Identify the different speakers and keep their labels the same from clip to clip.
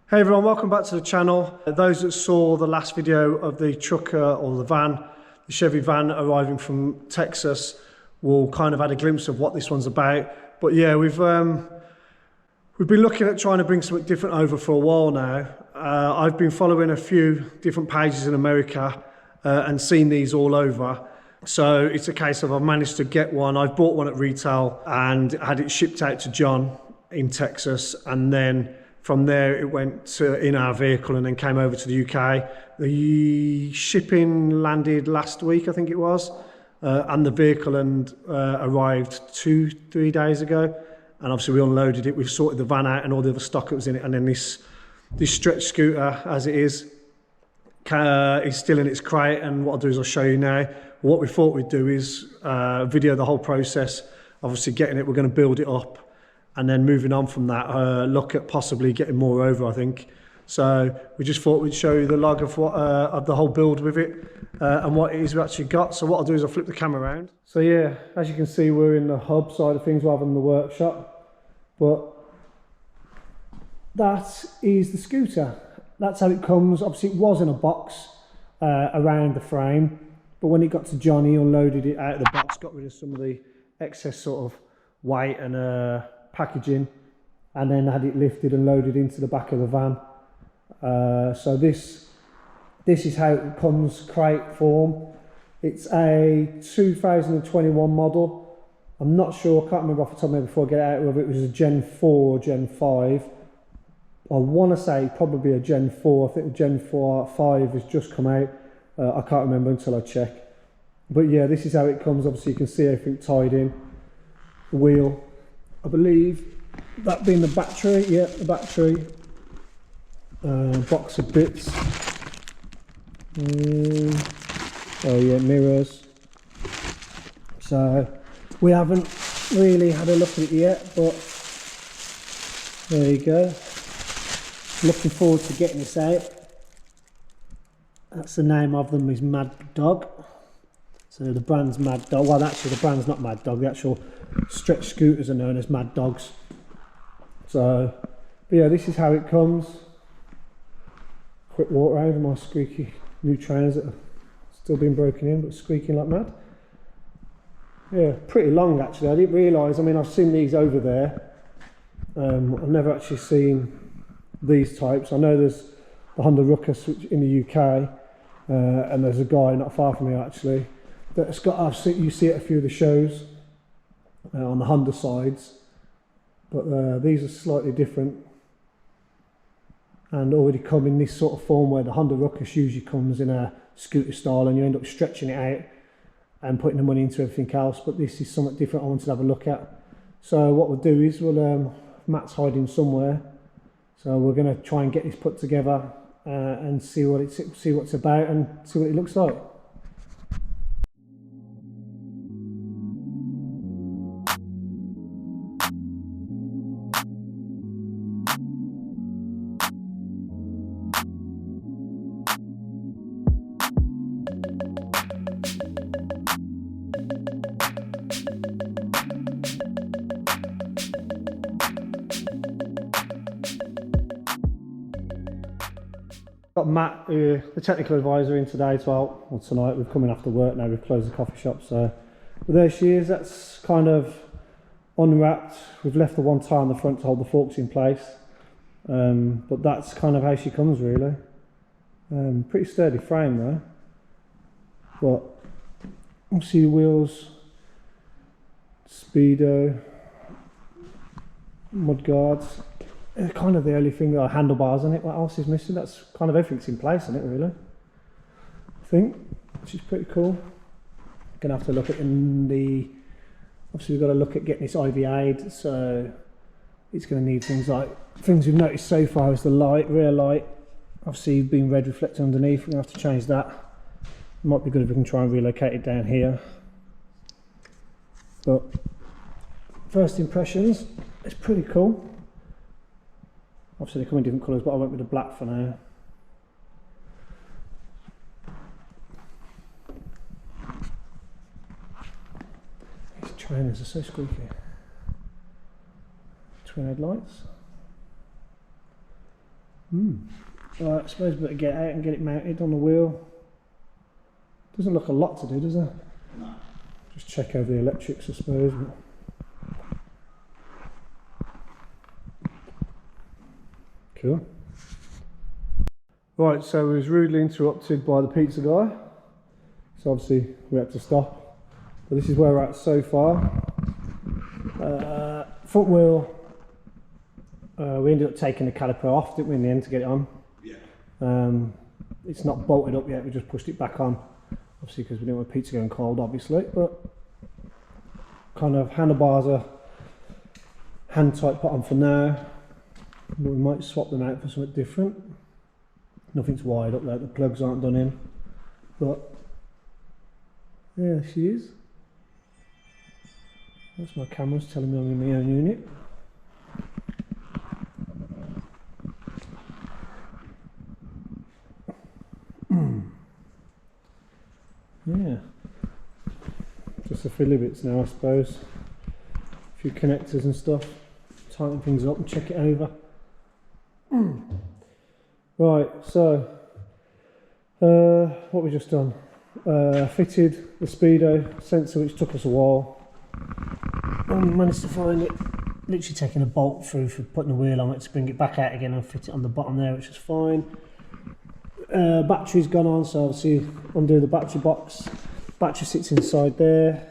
Speaker 1: Hey everyone, welcome back to the channel. Those that saw the last video of the trucker or the van, the Chevy van arriving from Texas, will kind of had a glimpse of what this one's about. But yeah, we've been looking at trying to bring something different over for a while now. I've been following a few different pages in America and seen these all over. So it's a case of I've managed to get one. I've bought one at retail and had it shipped out to John in Texas, and then from there it went in our vehicle and then came over to the UK. The shipping landed last week, I think it was, and the vehicle arrived 2-3 days ago. And obviously we unloaded it, we've sorted the van out and all the other stock that was in it, and then this stretch scooter, as it is still in its crate. And what I'll do is I'll show you now. What we thought we'd do is video the whole process, obviously getting it, we're going to build it up, and then moving on from that, look at possibly getting more over, I think. So we just thought we'd show you the log of what of the whole build with it and what it is we actually got. So what I'll do is I'll flip the camera around. So yeah, as you can see, we're in the hub side of things rather than the workshop. But that is the scooter. That's how it comes. Obviously it was in a box around the frame, but when it got to John, he unloaded it out of the box, got rid of some of the excess sort of weight and packaging, and then had it lifted and loaded into the back of the van. So this is how it comes, crate form. It's a 2021 model. I'm not sure, I can't remember off the top of my head before I get out of it, it was a Gen 4 or Gen 5. I want to say probably a Gen 4. I think the Gen 5 has just come out. I can't remember until I check. But yeah, this is how it comes. Obviously you can see everything tied in. The wheel, I believe, that being the battery, yeah, the battery. Box of bits. Oh yeah, mirrors. So we haven't really had a look at it yet, but there you go. Looking forward to getting this out. That's the name of them, is Maddog. So the brand's Maddog. Well, actually the brand's not Maddog. The actual stretch scooters are known as Maddogs. So, but yeah, this is how it comes. Quick walk around of my squeaky new trainers that are still being broken in but squeaking like mad. Yeah, pretty long actually. I didn't realise, I mean, I've seen these over there. I've never actually seen these types. I know there's the Honda Ruckus in the UK, and there's a guy not far from here actually that's got, you see it at a few of the shows on the Honda sides, but these are slightly different and already come in this sort of form, where the Honda Ruckus usually comes in a scooter style and you end up stretching it out and putting the money into everything else. But this is something different I wanted to have a look at. So what we'll do is Matt's hiding somewhere, so we're going to try and get this put together and see what it's about and see what it looks like. Got Matt, the technical advisor, in today to help, or tonight. We've come in after work now, we've closed the coffee shop, so but there she is. That's kind of unwrapped. We've left the one tie on the front to hold the forks in place, but that's kind of how she comes really. Pretty sturdy frame though, but you see the wheels, speedo, mud guards. Kind of the only thing, handlebars on it. What else is missing? That's kind of everything's in place on it really, I think, which is pretty cool. Gonna have to look at obviously we've got to look at getting this IVA'd, so it's going to need things we've noticed so far is the light, rear light, obviously being red reflector underneath. We're going to have to change that. It might be good if we can try and relocate it down here. But first impressions, it's pretty cool. Obviously they come in different colours, but I went with the black for now. These trainers are so squeaky. Twin headlights. Right, I suppose we better get out and get it mounted on the wheel. Doesn't look a lot to do, does it?
Speaker 2: No.
Speaker 1: Just check over the electrics, I suppose. Cool. Right, so we was rudely interrupted by the pizza guy. So obviously we had to stop. But this is where we're at so far. Front wheel. We ended up taking the caliper off, didn't we, in the end to get it on?
Speaker 2: Yeah.
Speaker 1: It's not bolted up yet, we just pushed it back on. Obviously because we didn't want pizza going cold, obviously. But kind of handlebars are hand tight put on for now. But we might swap them out for something different. Nothing's wired up there, the plugs aren't done in. But yeah, she is. That's my cameras telling me I'm in my own unit. Yeah. Just a few bits now, I suppose. A few connectors and stuff. Tighten things up and check it over. Right, so what we just done? Fitted the speedo sensor, which took us a while. Managed to find it. Literally taking a bolt through for putting the wheel on it to bring it back out again and fit it on the bottom there, which is fine. Battery's gone on, so obviously undo the battery box. Battery sits inside there.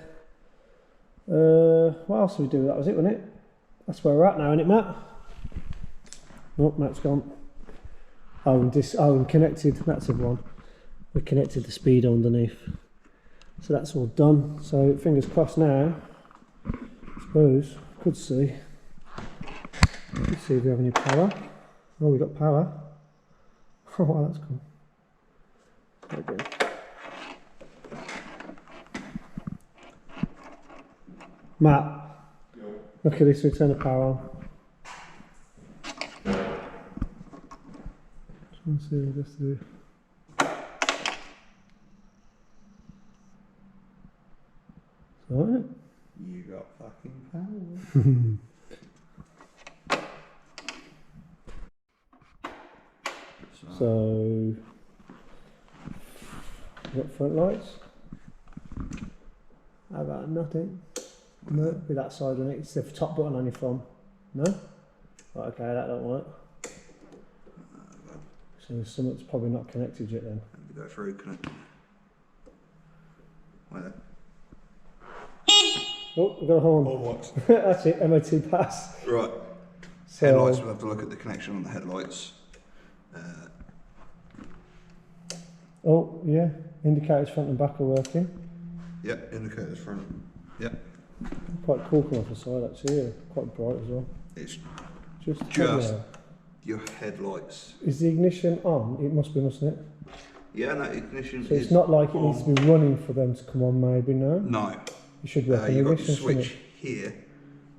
Speaker 1: What else did we do? That was it, wasn't it? That's where we're at now, isn't it, Matt? Nope, Matt's gone. And connected, that's everyone. We connected the speedo underneath. So that's all done. So fingers crossed now. I suppose, could see. Let's see if we have any power. Oh, we got power. Oh, wow, that's cool. Okay. Matt, look at this, we turn the power on. Let's see what we have to do. Alright.
Speaker 2: You got fucking power.
Speaker 1: So, got front lights. How about nothing? No, be that side on it. It's the top button on your phone. No? Right, okay, that don't work. So something's probably not connected yet then.
Speaker 2: Go through, connect. Wait there.
Speaker 1: Oh, we've got a horn.
Speaker 2: Or what?
Speaker 1: That's it, MOT pass.
Speaker 2: Right.
Speaker 1: So,
Speaker 2: Headlights, we'll have to look at the connection on the headlights.
Speaker 1: oh, yeah, indicators front and back are working.
Speaker 2: Yep, indicators front. Yep.
Speaker 1: Quite cool coming off the side actually, yeah. Quite bright as well.
Speaker 2: It's
Speaker 1: Just
Speaker 2: just your headlights.
Speaker 1: is the ignition on? It must be, mustn't it?
Speaker 2: Yeah, no, ignition
Speaker 1: So
Speaker 2: is
Speaker 1: it's not like it needs
Speaker 2: on.
Speaker 1: to be running for them to come on, maybe, no?
Speaker 2: No.
Speaker 1: It should work on the
Speaker 2: You've got
Speaker 1: ignition,
Speaker 2: your switch
Speaker 1: shouldn't
Speaker 2: here,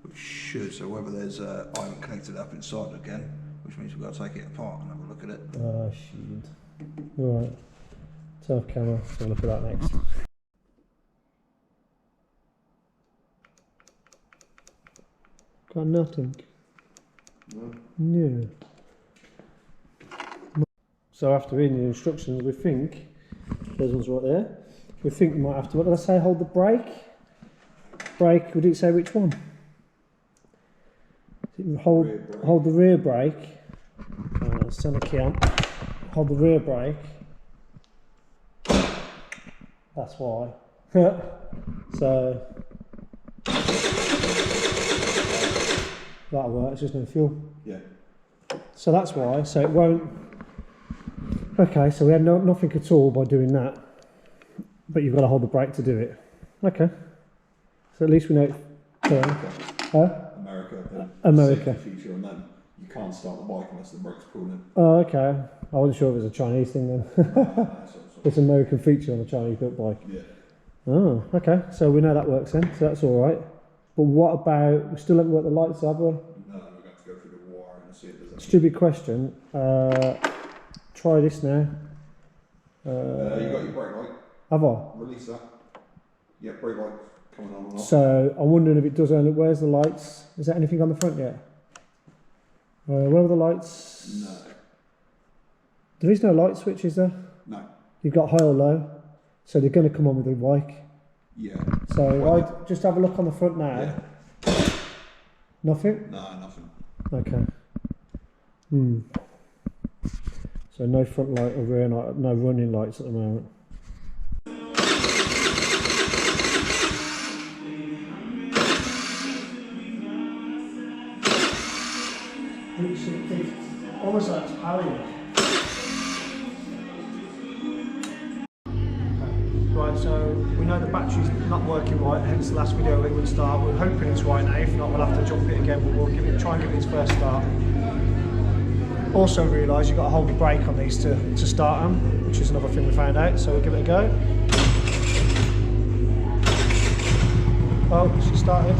Speaker 2: which should, so whether there's I haven't connected it up inside again, which means we've got to take it apart and have a look at it.
Speaker 1: it? Oh, shit. Right. Turn off camera, so we'll look at that next. Got nothing. No. So after reading the instructions, we think, those ones right there, we think we might have to, what did I say, hold the brake? Brake, would it say which one? Hold the rear brake. Let's turn the key on. Hold the rear brake. That's why. So that'll work, it's just no fuel.
Speaker 2: Yeah.
Speaker 1: So that's why, so it won't. Okay, so we had nothing at all by doing that, but you've got to hold the brake to do it. Okay, so at least we know. America.
Speaker 2: Safety feature on them. You can't start the bike unless the brake's pulled in.
Speaker 1: Oh, okay. I wasn't sure if it was a Chinese thing then. It's an American feature on a Chinese built bike.
Speaker 2: Yeah.
Speaker 1: Oh, okay. So we know that works then, so that's all right. But what about, we still haven't worked the lights, have we?
Speaker 2: No, we're going to go through the wire and see if there's
Speaker 1: Stupid question. Try this now.
Speaker 2: you got your brake light.
Speaker 1: Have I?
Speaker 2: Release that. Yeah, brake light coming on and off.
Speaker 1: So I'm wondering if it does only, where's the lights? Is there anything on the front yet? Where are the lights?
Speaker 2: No.
Speaker 1: There is no light switch, is there?
Speaker 2: No.
Speaker 1: You've got high or low, so they're going to come on with a bike.
Speaker 2: Yeah.
Speaker 1: So I'd just have a look on the front now.
Speaker 2: Yeah.
Speaker 1: Nothing?
Speaker 2: No, nothing.
Speaker 1: Okay. So no front light or rear light, no running lights at the moment. Almost like it's powering. Right, so we know the battery's not working right, hence the last video it would start. We're hoping it's right now, if not we'll have to jump it again, but we'll try and give it its first start. Also realise you've got to hold the brake on these to start them, which is another thing we found out, so we'll give it a go. Oh, she started.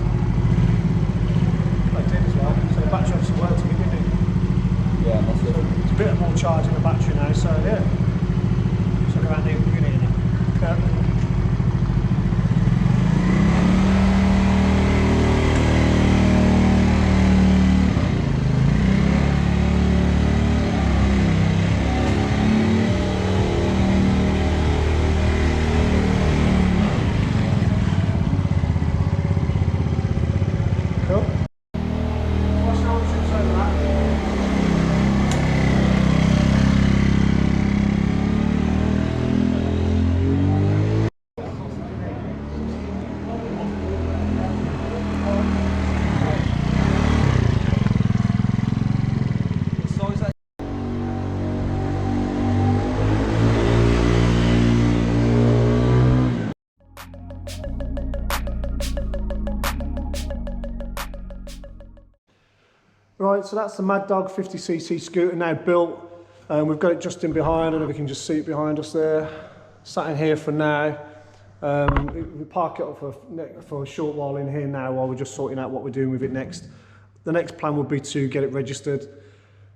Speaker 1: I did as well, so the battery obviously worked a bit, didn't it?
Speaker 2: Yeah, that's it.
Speaker 1: It's a bit more charge in the battery now, so yeah. So around the unit in it. Yeah. Right, so that's the Maddog 50cc scooter now built. We've got it just in behind, I don't know if you can just see it behind us there. Sat in here for now. We park it up for a short while in here now while we're just sorting out what we're doing with it next. The next plan would be to get it registered.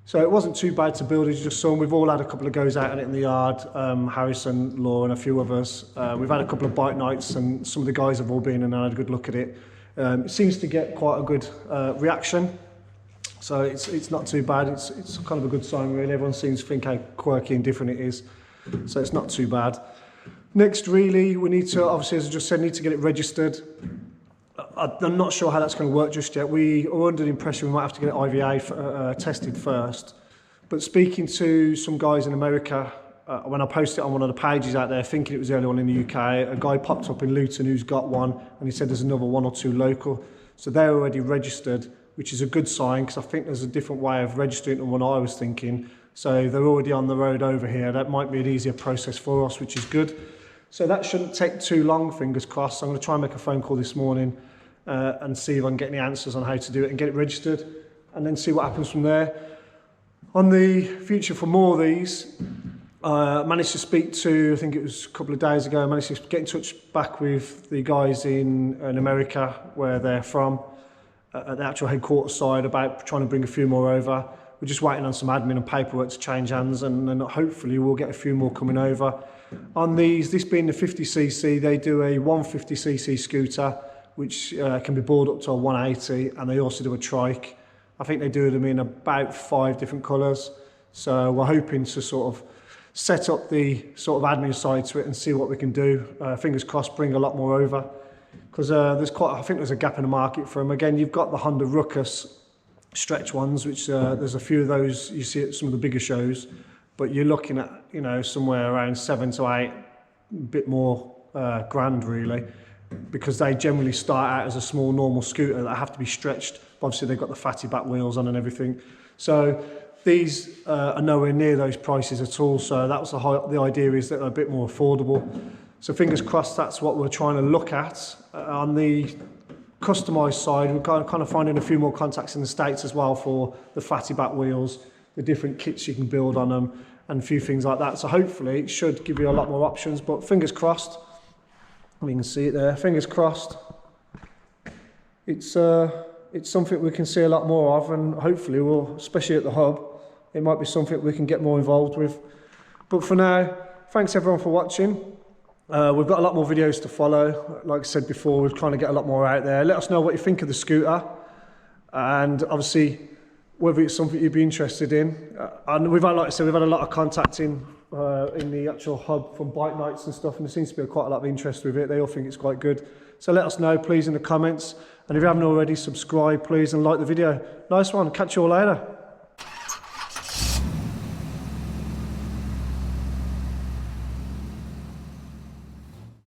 Speaker 1: So it wasn't too bad to build, as you just saw. We've all had a couple of goes out on it in the yard, Harrison, Law and a few others. We've had a couple of bike nights and some of the guys have all been and had a good look at it. It seems to get quite a good reaction. So it's not too bad, it's kind of a good sign really. Everyone seems to think how quirky and different it is. So it's not too bad. Next really, we need to, obviously as I just said, need to get it registered. I'm not sure how that's going to work just yet. We are under the impression we might have to get it IVA tested first. But speaking to some guys in America, when I posted it on one of the pages out there, thinking it was the only one in the UK, a guy popped up in Luton who's got one, and he said there's another one or two local. So they're already registered, which is a good sign because I think there's a different way of registering than what I was thinking. So they're already on the road over here. That might be an easier process for us, which is good. So that shouldn't take too long, fingers crossed. I'm going to try and make a phone call this morning and see if I can get any answers on how to do it and get it registered and then see what happens from there. On the future for more of these, I managed to speak to, I think it was a couple of days ago, I managed to get in touch back with the guys in America where they're from, at the actual headquarters side, about trying to bring a few more over. We're just waiting on some admin and paperwork to change hands, and then hopefully we'll get a few more coming over. On these, this being the 50cc, they do a 150cc scooter, which can be bought up to a 180, and they also do a trike. I think they do them in about 5 different colours. So we're hoping to sort of set up the sort of admin side to it and see what we can do. Fingers crossed, bring a lot more over. Because I think there's a gap in the market for them. Again, you've got the Honda Ruckus stretch ones, which there's a few of those you see at some of the bigger shows, but you're looking at, you know, somewhere around 7 to 8, a bit more grand really, because they generally start out as a small normal scooter that have to be stretched. Obviously they've got the fatty back wheels on and everything. So these are nowhere near those prices at all. So that was the idea, is that they're a bit more affordable. So fingers crossed, that's what we're trying to look at. On the customised side, we're kind of finding a few more contacts in the States as well for the fatty back wheels, the different kits you can build on them, and a few things like that. So hopefully it should give you a lot more options, but fingers crossed. We can see it there, fingers crossed. It's something we can see a lot more of, and hopefully we'll, especially at the hub, it might be something we can get more involved with. But for now, thanks everyone for watching. We've got a lot more videos to follow. Like I said before, we're trying to get a lot more out there. Let us know what you think of the scooter. And obviously, whether it's something you'd be interested in. And we've had, like I said, we've had a lot of contacting in the actual hub from bike nights and stuff, and there seems to be quite a lot of interest with it. They all think it's quite good. So let us know, please, in the comments. And if you haven't already, subscribe, please, and like the video. Nice one. Catch you all later.